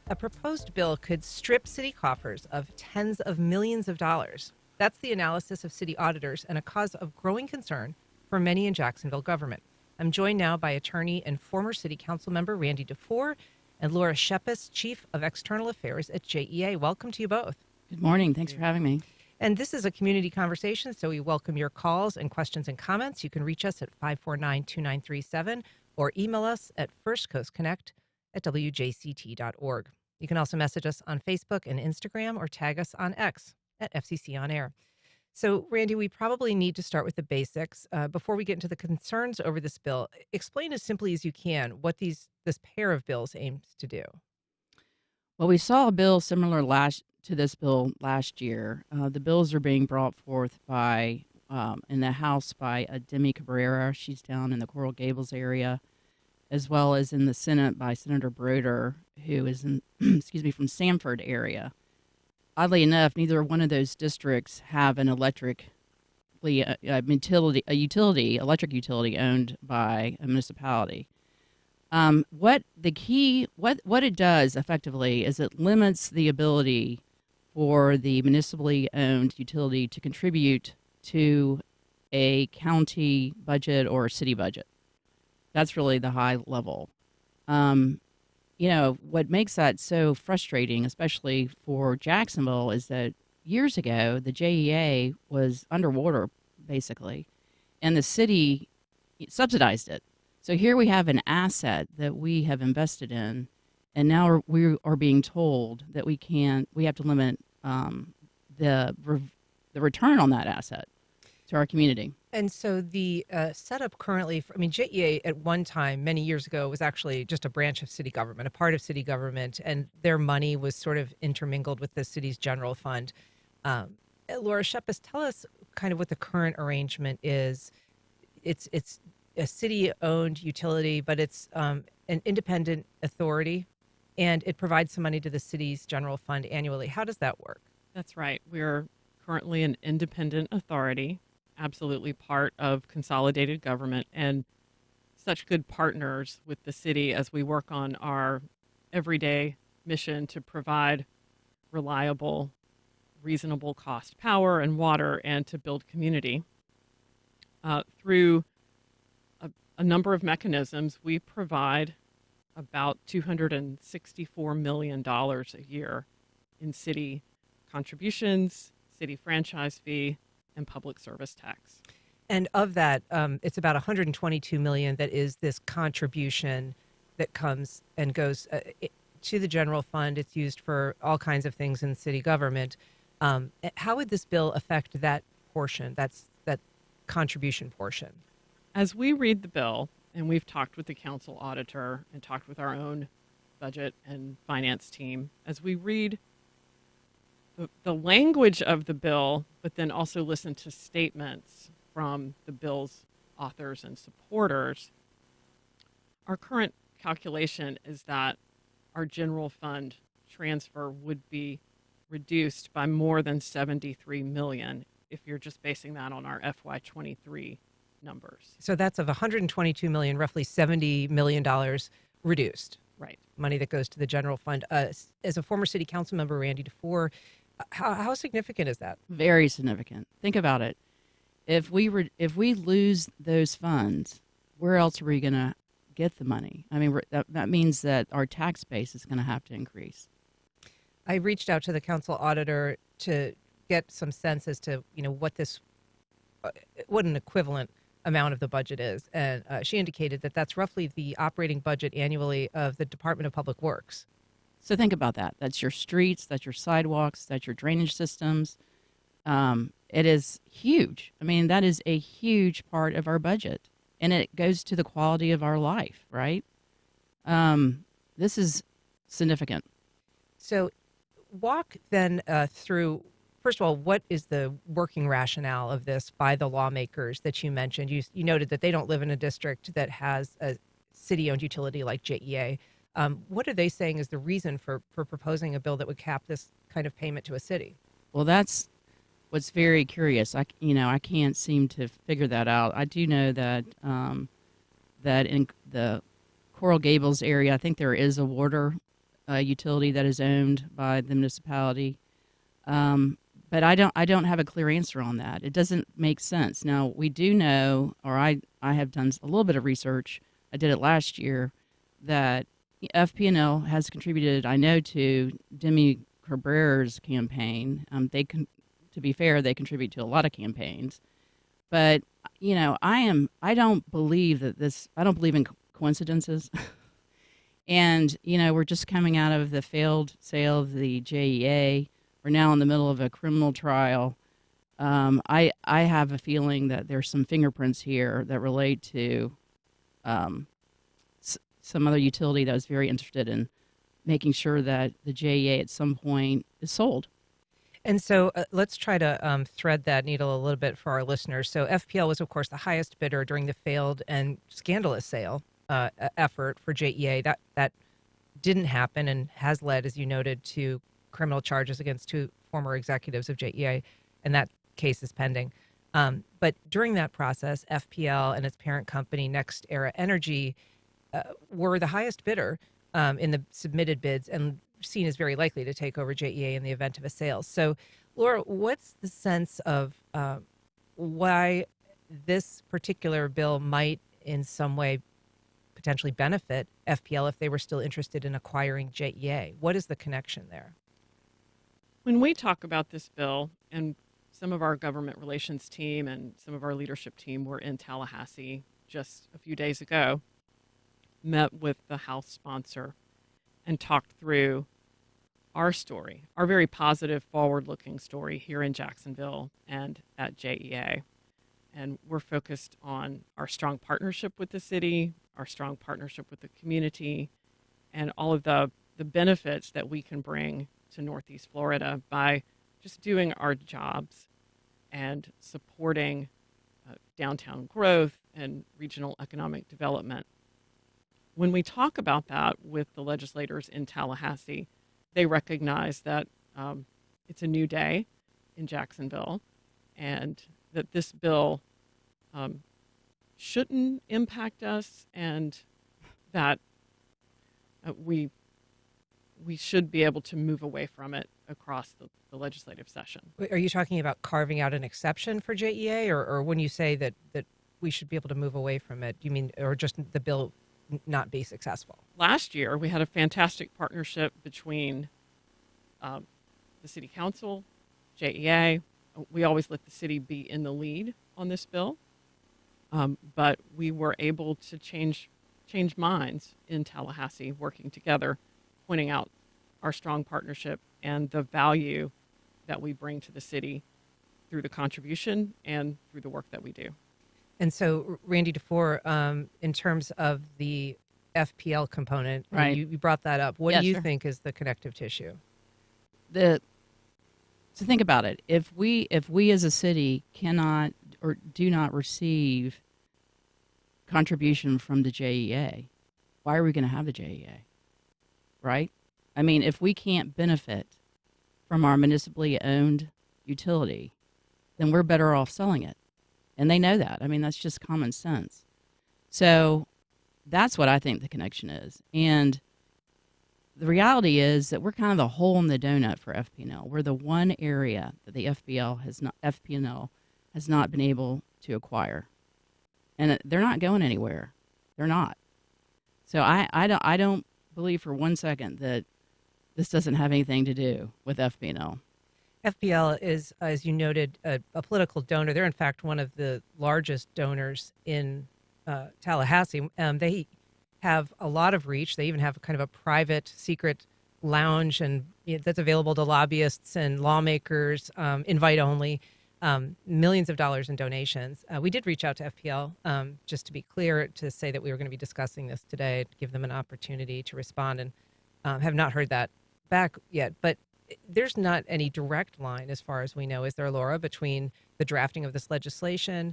A proposed bill could strip city coffers of tens of millions of dollars. That's the analysis of city auditors and a cause of growing concern for many in Jacksonville government. I'm joined now by attorney and former city council member Randy Defoor and Laura Schepis, chief of external affairs at JEA. Welcome to you both. Good morning. Thanks for having me. And this is a community conversation, so we welcome your calls and questions and comments. You can reach us at 549-2937 or email us at firstcoastconnect@wjct.org. You can also message us on Facebook and Instagram or tag us on X at FCC On Air. So, Randy, we probably need to start with the basics. Before we get into the concerns over this bill, explain as simply as you can what this pair of bills aims to do. Well, we saw a bill similar to this bill last year. The bills are being brought forth in the House by Demi Cabrera. She's down in the Coral Gables area, as well as in the Senate by Senator Broder, who is in, from Sanford area. Oddly enough, neither one of those districts have an electric utility owned by a municipality. What it does effectively is it limits the ability for the municipally owned utility to contribute to a county budget or a city budget. That's really the high level. What makes that so frustrating, especially for Jacksonville, is that years ago, the JEA was underwater, basically, and the city subsidized it. So here we have an asset that we have invested in, and now we are being told that we have to limit the return on that asset to our community. And so the setup currently, JEA at one time, many years ago, was actually just a branch of city government, a part of city government, and their money was sort of intermingled with the city's general fund. Laura Schepis, tell us kind of what the current arrangement is. It's a city-owned utility, but it's an independent authority, and it provides some money to the city's general fund annually. How does that work? That's right. We're currently an independent authority, absolutely part of consolidated government, and such good partners with the city as we work on our everyday mission to provide reliable, reasonable cost power and water and to build community. Through a number of mechanisms, we provide about $264 million a year in city contributions, city franchise fee, and public service tax. And of that, it's about $122 million that is this contribution that comes and goes to the general fund. It's used for all kinds of things in city government. How would this bill affect that portion, that contribution portion? As we read the bill, and we've talked with the council auditor and talked with our own budget and finance team, as we read the language of the bill, but then also listen to statements from the bill's authors and supporters, our current calculation is that our general fund transfer would be reduced by more than $73 million if you're just basing that on our FY23 numbers. So that's of $122 million, roughly $70 million reduced. Right. Money that goes to the general fund. As a former city council member, Randy Defoor, how significant is that? Very significant. Think about it. If we lose those funds, where else are we going to get the money? I mean, that means that our tax base is going to have to increase. I reached out to the council auditor to get some sense as to what an equivalent amount of the budget is, and she indicated that that's roughly the operating budget annually of the Department of Public Works. So think about that. That's your streets, that's your sidewalks, that's your drainage systems. It is huge. I mean, that is a huge part of our budget, and it goes to the quality of our life, right? This is significant. So walk then through, first of all, what is the working rationale of this by the lawmakers that you mentioned? You noted that they don't live in a district that has a city-owned utility like JEA. What are they saying is the reason for proposing a bill that would cap this kind of payment to a city? Well, that's what's very curious. I can't seem to figure that out. I do know that that in the Coral Gables area, I think there is a water utility that is owned by the municipality. But I don't have a clear answer on that. It doesn't make sense. Now we do know, or I have done a little bit of research. I did it last year that FP&L has contributed, I know, to Demi Cabrera's campaign. To be fair, they contribute to a lot of campaigns. But I don't believe I don't believe in coincidences. And we're just coming out of the failed sale of the JEA. We're now in the middle of a criminal trial. I have a feeling that there's some fingerprints here that relate to some other utility that was very interested in making sure that the JEA at some point is sold. And so let's try to thread that needle a little bit for our listeners. So FPL was, of course, the highest bidder during the failed and scandalous sale effort for JEA. That didn't happen and has led, as you noted, to criminal charges against 2 former executives of JEA, and that case is pending. But during that process, FPL and its parent company, Next Era Energy, were the highest bidder in the submitted bids and seen as very likely to take over JEA in the event of a sale. So, Laura, what's the sense of why this particular bill might in some way potentially benefit FPL if they were still interested in acquiring JEA? What is the connection there? When we talk about this bill, and some of our government relations team and some of our leadership team were in Tallahassee just a few days ago, met with the House sponsor and talked through our story, our very positive, forward-looking story here in Jacksonville and at JEA. And we're focused on our strong partnership with the city, our strong partnership with the community, and all of the benefits that we can bring to Northeast Florida by just doing our jobs and supporting downtown growth and regional economic development. When we talk about that with the legislators in Tallahassee, they recognize that it's a new day in Jacksonville and that this bill shouldn't impact us, and that we should be able to move away from it across the legislative session. Are you talking about carving out an exception for JEA, or when you say that we should be able to move away from it, do you mean, or just the bill not be successful? Last year, we had a fantastic partnership between the City Council, JEA. We always let the city be in the lead on this bill, but we were able to change minds in Tallahassee, working together, pointing out our strong partnership and the value that we bring to the city through the contribution and through the work that we do. And so, Randy Defoor, in terms of the FPL component, right? You brought that up. What Yeah, do you sure. think is the connective tissue? So think about it. If we as a city cannot or do not receive contribution from the JEA, why are we going to have the JEA? Right? I mean, if we can't benefit from our municipally owned utility, then we're better off selling it. And they know that. I mean, that's just common sense. So that's what I think the connection is. And the reality is that we're kind of the hole in the donut for FP&L. We're the one area that the FP&L has not been able to acquire. And they're not going anywhere. They're not. So I don't believe for one second that this doesn't have anything to do with FP&L. FPL is, as you noted, a political donor. They're, in fact, one of the largest donors in Tallahassee. They have a lot of reach. They even have kind of a private, secret lounge, and that's available to lobbyists and lawmakers, invite only. Millions of dollars in donations. We did reach out to FPL, just to be clear, to say that we were going to be discussing this today, to give them an opportunity to respond, and have not heard that back yet. But there's not any direct line, as far as we know, is there, Laura, between the drafting of this legislation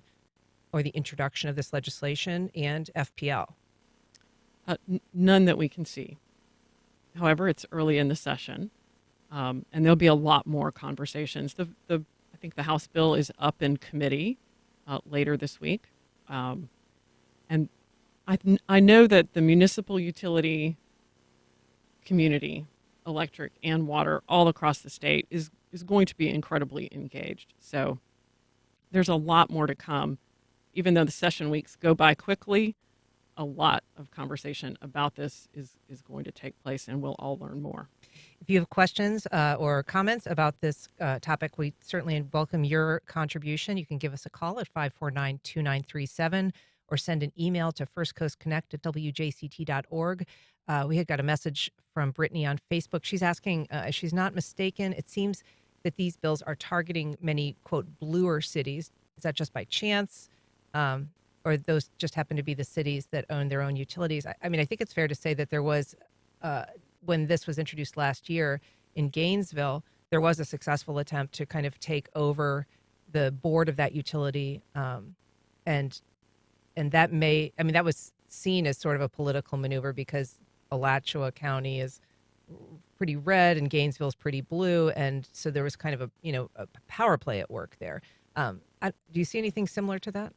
or the introduction of this legislation and FPL? None that we can see. However, it's early in the session, and there'll be a lot more conversations. I think the House bill is up in committee later this week, and I know that the municipal utility community, electric and water, all across the state is going to be incredibly engaged. So there's a lot more to come. Even though the session weeks go by quickly, a lot of conversation about this is going to take place, and we'll all learn more. If you have questions or comments about this topic, we certainly welcome your contribution. You can give us a call at 549-2937 or send an email to firstcoastconnect@wjct.org. We had got a message from Brittany on Facebook. She's asking, if she's not mistaken, it seems that these bills are targeting many, quote, bluer cities. Is that just by chance? Or those just happen to be the cities that own their own utilities? I mean, I think it's fair to say that there was, when this was introduced last year in Gainesville, there was a successful attempt to kind of take over the board of that utility. And that that was seen as sort of a political maneuver because Alachua County is pretty red and Gainesville is pretty blue. And so there was kind of a power play at work there. Do you see anything similar to that?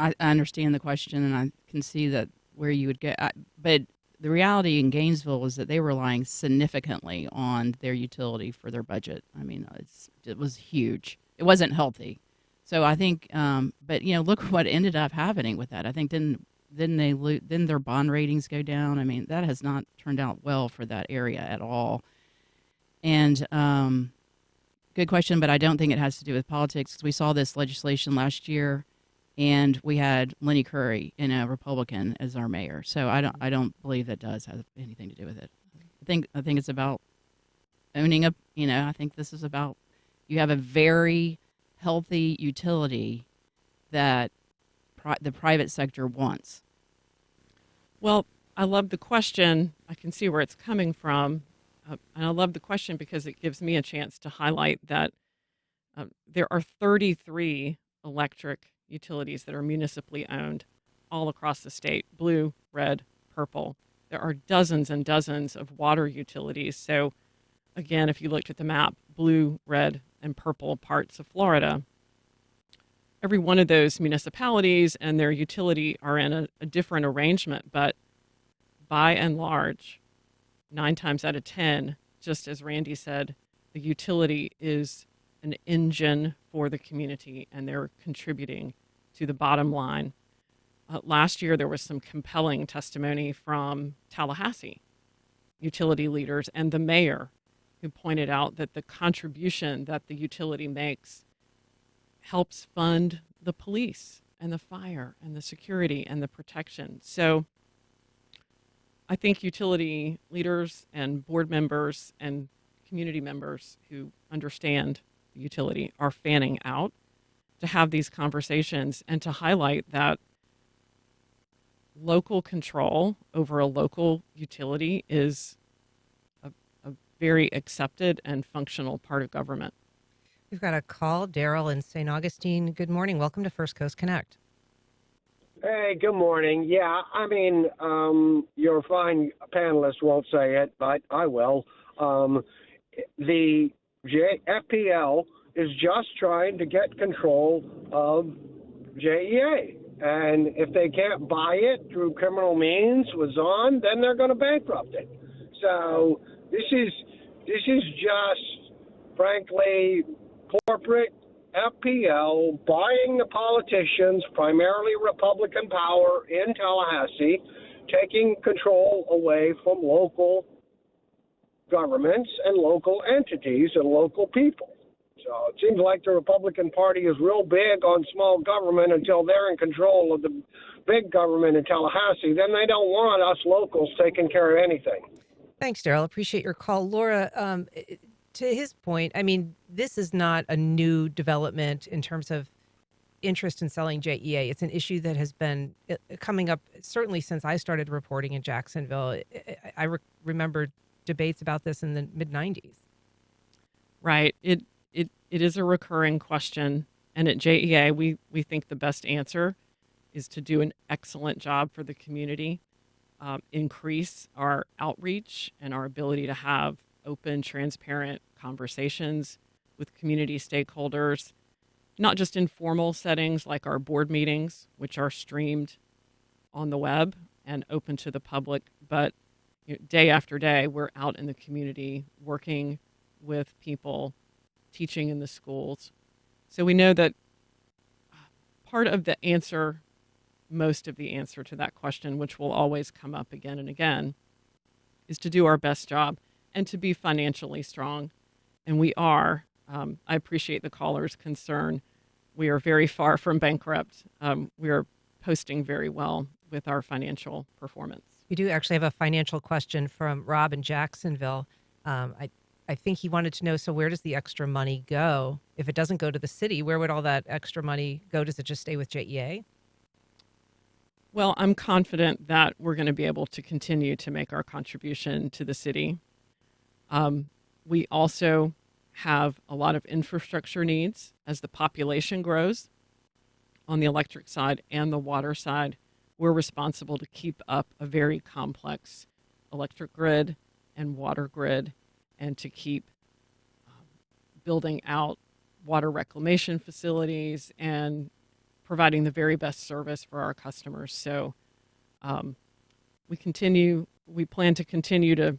I understand the question, and I can see that where you would get. But the reality in Gainesville was that they were relying significantly on their utility for their budget. I mean, it was huge. It wasn't healthy. So I think, but look what ended up happening with that. I think didn't their bond ratings go down? I mean, that has not turned out well for that area at all. And good question, but I don't think it has to do with politics. We saw this legislation last year, and we had Lenny Curry, a Republican, as our mayor. So I don't believe that does have anything to do with it. I think it's about owning up. I think this is about you have a very healthy utility that the private sector wants. Well, I love the question. I can see where it's coming from. And I love the question because it gives me a chance to highlight that there are 33 electric utilities that are municipally owned all across the state, blue, red, purple. There are dozens and dozens of water utilities. So again, if you looked at the map, blue, red, and purple parts of Florida, every one of those municipalities and their utility are in a different arrangement, but by and large, 9 times out of 10, just as Randy said, the utility is an engine for the community, and they're contributing to the bottom line. Last year, there was some compelling testimony from Tallahassee utility leaders and the mayor, who pointed out that the contribution that the utility makes helps fund the police and the fire and the security and the protection. So I think utility leaders and board members and community members who understand the utility are fanning out to have these conversations and to highlight that local control over a local utility is a very accepted and functional part of government. We've got a call. Daryl in St. Augustine. Good morning. Welcome to First Coast Connect. Hey, good morning. Yeah, I mean, your fine panelist won't say it, but I will. The FPL is just trying to get control of JEA. And if they can't buy it through criminal means with Zahn, then they're going to bankrupt it. So this is just, frankly, corporate FPL buying the politicians, primarily Republican power in Tallahassee, taking control away from local governments and local entities and local people. So it seems like the Republican Party is real big on small government until they're in control of the big government in Tallahassee. Then they don't want us locals taking care of anything. Thanks, Daryl. Appreciate your call. Laura, to his point, I mean, this is not a new development in terms of interest in selling JEA. It's an issue that has been coming up certainly since I started reporting in Jacksonville. I remember debates about this in the mid-'90s. Right. It is a recurring question. And at JEA, we think the best answer is to do an excellent job for the community, increase our outreach and our ability to have open, transparent conversations with community stakeholders, not just in formal settings like our board meetings, which are streamed on the web and open to the public, but day after day, we're out in the community working with people, teaching in the schools. So we know that part of the answer, most of the answer to that question, which will always come up again and again, is to do our best job and to be financially strong. And we are. I appreciate the caller's concern. We are very far from bankrupt. We are posting very well with our financial performance. We do actually have a financial question from Rob in Jacksonville. I think he wanted to know, so where does the extra money go? If it doesn't go to the city, where would all that extra money go? Does it just stay with JEA? Well, I'm confident that we're going to be able to continue to make our contribution to the city. We also have a lot of infrastructure needs as the population grows on the electric side and the water side. We're responsible to keep up a very complex electric grid and water grid, and to keep building out water reclamation facilities and providing the very best service for our customers. So we plan to continue to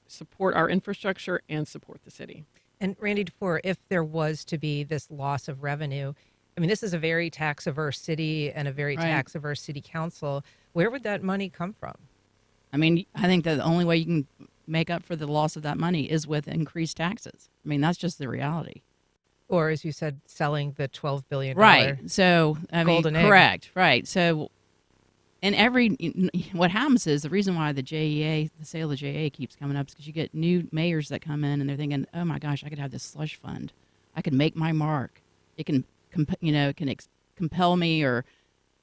support our infrastructure and support the city. And Randy Defoor, if there was to be this loss of revenue, I mean, this is a very tax-averse city and a very Right. tax-averse city council. Where would that money come from? I mean, I think that the only way you can make up for the loss of that money is with increased taxes. I mean, that's just the reality. Or, as you said, selling the $12 billion. Right. So, I mean, golden egg. correct. Right. So, and what happens is the reason why the sale of the JEA keeps coming up is because you get new mayors that come in and they're thinking, oh my gosh, I could have this slush fund. I could make my mark. It can, compel me, or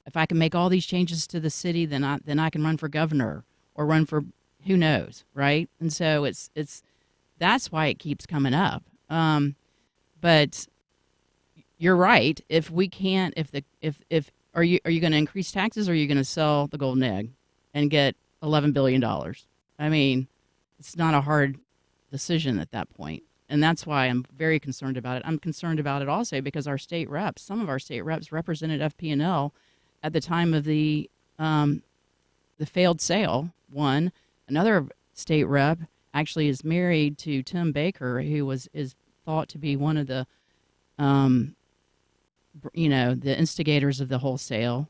if I can make all these changes to the city, then I can run for governor or run for who knows, right? And so that's why it keeps coming up. But you're right. If we can't, are you going to increase taxes, or are you going to sell the golden egg and get $11 billion? I mean, it's not a hard decision at that point. And that's why I'm very concerned about it. I'm concerned about it also because some of our state reps represented FP&L at the time of the failed sale. One, another state rep actually is married to Tim Baker, who is thought to be one of the the instigators of the whole sale.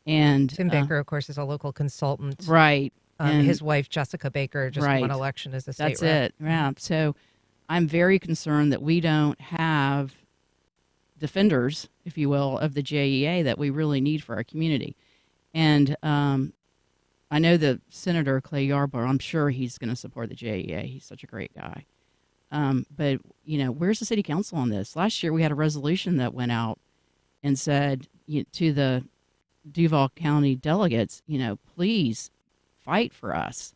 And Tim Baker, of course, is a local consultant. Right. And his wife, Jessica Baker, just Right. won election as a state that's rep. it. Yeah. So I'm very concerned that we don't have defenders, if you will, of the JEA that we really need for our community. And I know that Senator Clay Yarborough, I'm sure he's going to support the JEA. He's such a great guy. But, where's the city council on this? Last year we had a resolution that went out and said to the Duval County delegates, please fight for us.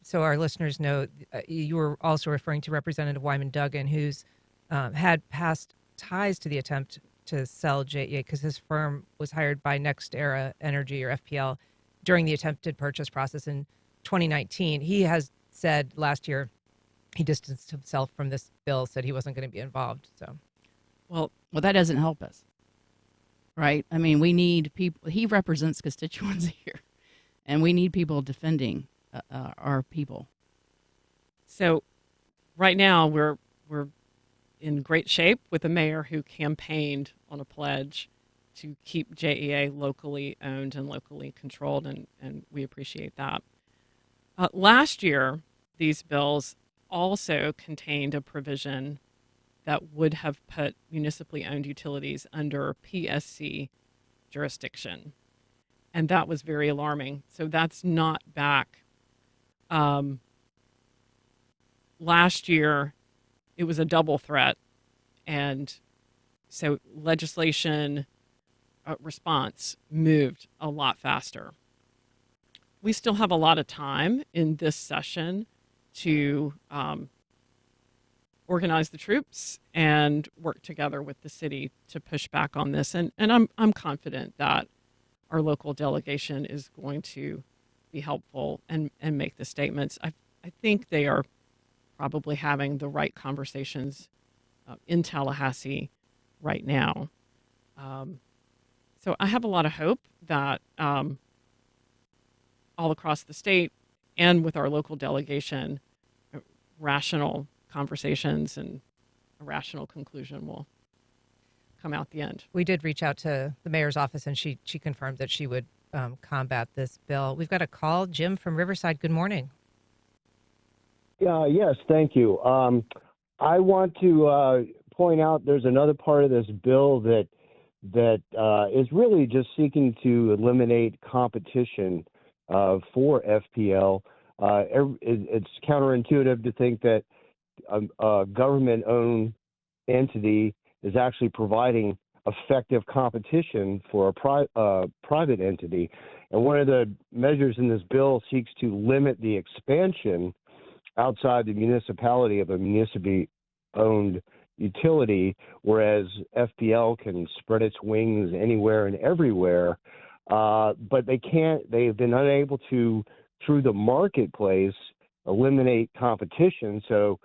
So our listeners know, you were also referring to Representative Wyman Duggan, who's had past ties to the attempt to sell JEA because his firm was hired by Next Era Energy, or FPL, during the attempted purchase process in 2019. He has said last year he distanced himself from this bill, said he wasn't going to be involved. So, well, that doesn't help us, right? I mean, we need people. He represents constituents here, and we need people defending our people. So right now we're in great shape with a mayor who campaigned on a pledge to keep JEA locally owned and locally controlled, and we appreciate that. Last year, these bills also contained a provision that would have put municipally owned utilities under PSC jurisdiction, and that was very alarming. So that's not back. Last year, it was a double threat, and so legislation response moved a lot faster. We still have a lot of time in this session to organize the troops and work together with the city to push back on this, and I'm confident that our local delegation is going to be helpful and make the statements. I think they are probably having the right conversations in Tallahassee right now. So I have a lot of hope that all across the state and with our local delegation, rational conversations and a rational conclusion will come out the end. We did reach out to the mayor's office, and she confirmed that she would combat this bill. We've got a call. Jim from Riverside, good morning. Yes, thank you. I want to point out there's another part of this bill that is really just seeking to eliminate competition for FPL. It's counterintuitive to think that a government-owned entity is actually providing effective competition for a private entity. And one of the measures in this bill seeks to limit the expansion outside the municipality of a municipally-owned utility, whereas FPL can spread its wings anywhere and everywhere. But they've been unable to, through the marketplace, eliminate competition. So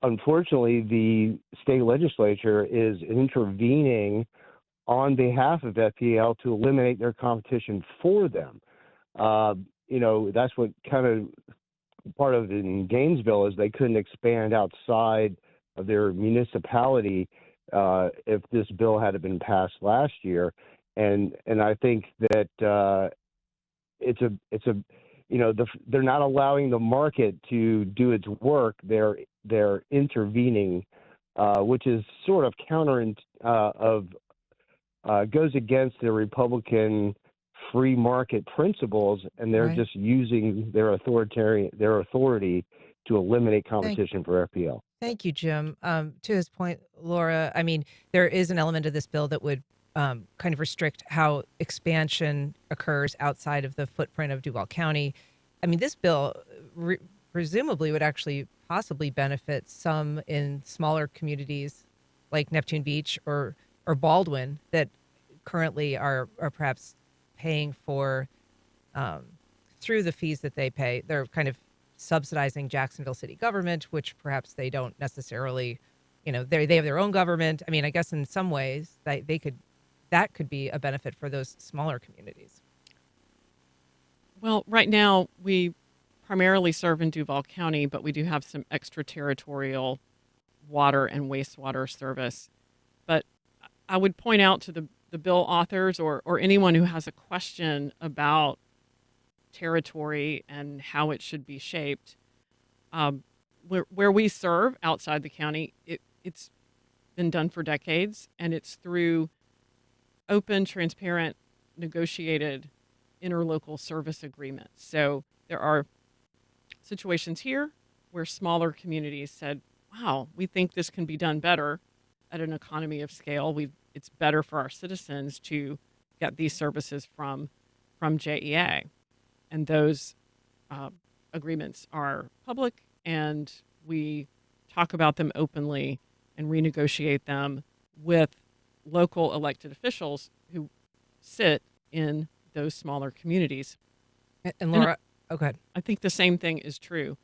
unfortunately, the state legislature is intervening on behalf of FPL to eliminate their competition for them. That's what kind of part of it in Gainesville is they couldn't expand outside of their municipality if this bill had been passed last year. And I think that they're not allowing the market to do its work. They're intervening, which is sort of goes against the Republican free market principles, and they're Right. just using their authority to eliminate competition for FPL. Thank you, Jim. To his point, Laura, I mean, there is an element of this bill that would kind of restrict how expansion occurs outside of the footprint of Duval County. I mean, this bill presumably would actually possibly benefit some in smaller communities like Neptune Beach or Baldwin that currently are perhaps paying for through the fees that they pay. They're kind of subsidizing Jacksonville city government, which perhaps they don't necessarily, they have their own government. I mean, I guess in some ways that could be a benefit for those smaller communities. Well, right now we primarily serve in Duval County, but we do have some extraterritorial water and wastewater service. But I would point out to the bill authors or anyone who has a question about territory and how it should be shaped. Where we serve outside the county, it's been done for decades, and it's through open, transparent, negotiated interlocal service agreements. So there are situations here where smaller communities said, wow, we think this can be done better at an economy of scale. It's better for our citizens to get these services from JEA. And those agreements are public, and we talk about them openly and renegotiate them with local elected officials who sit in those smaller communities. And Laura, go ahead. I think the same thing is true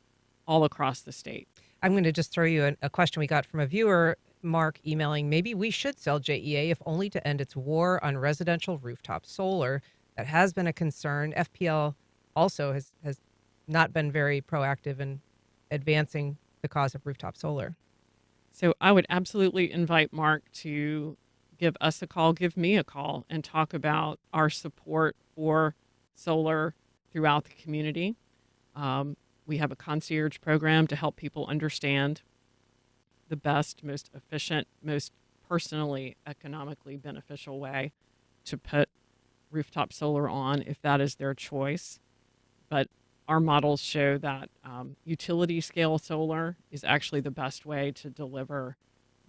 all across the state. I'm going to just throw you a question we got from a viewer, Mark, emailing, maybe we should sell JEA if only to end its war on residential rooftop solar. That has been a concern. FPL also has not been very proactive in advancing the cause of rooftop solar. So I would absolutely invite Mark to give us a call, give me a call, and talk about our support for solar throughout the community. We have a concierge program to help people understand the best, most efficient, most personally, economically beneficial way to put rooftop solar on if that is their choice. But our models show that utility scale solar is actually the best way to deliver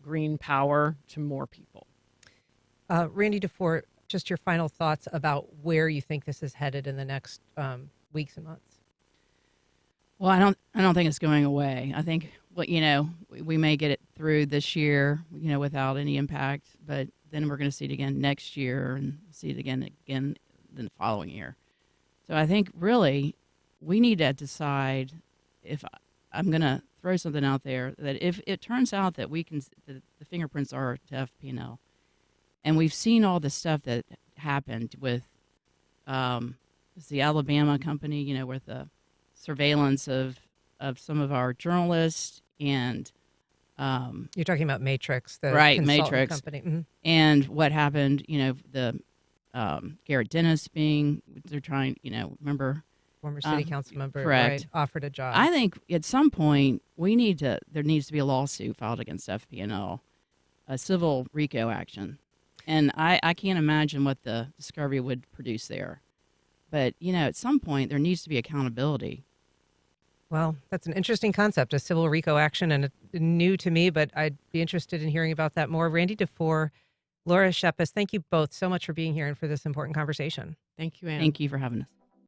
green power to more people. Randy Defoor, just your final thoughts about where you think this is headed in the next weeks and months. Well, I don't think it's going away. I think we may get it through this year, without any impact, but then we're going to see it again next year and see it again the following year. So I think really we need to decide if I'm going to throw something out there that if it turns out that the fingerprints are to FP&L, and we've seen all the stuff that happened with it's the Alabama company, with the surveillance of some of our journalists and You're talking about Matrix, the right, consultant Matrix, company. Mhm. and what happened, the Garrett Dennis they're trying, remember? Former city council member, Correct. right, offered a job. I think at some point there needs to be a lawsuit filed against FPNL, a civil RICO action. And I can't imagine what the discovery would produce there. But, at some point there needs to be accountability. Well, that's an interesting concept, a civil RICO action, and new to me, but I'd be interested in hearing about that more. Randy Defoor, Laura Schepis, thank you both so much for being here and for this important conversation. Thank you, Anne. Thank you for having us.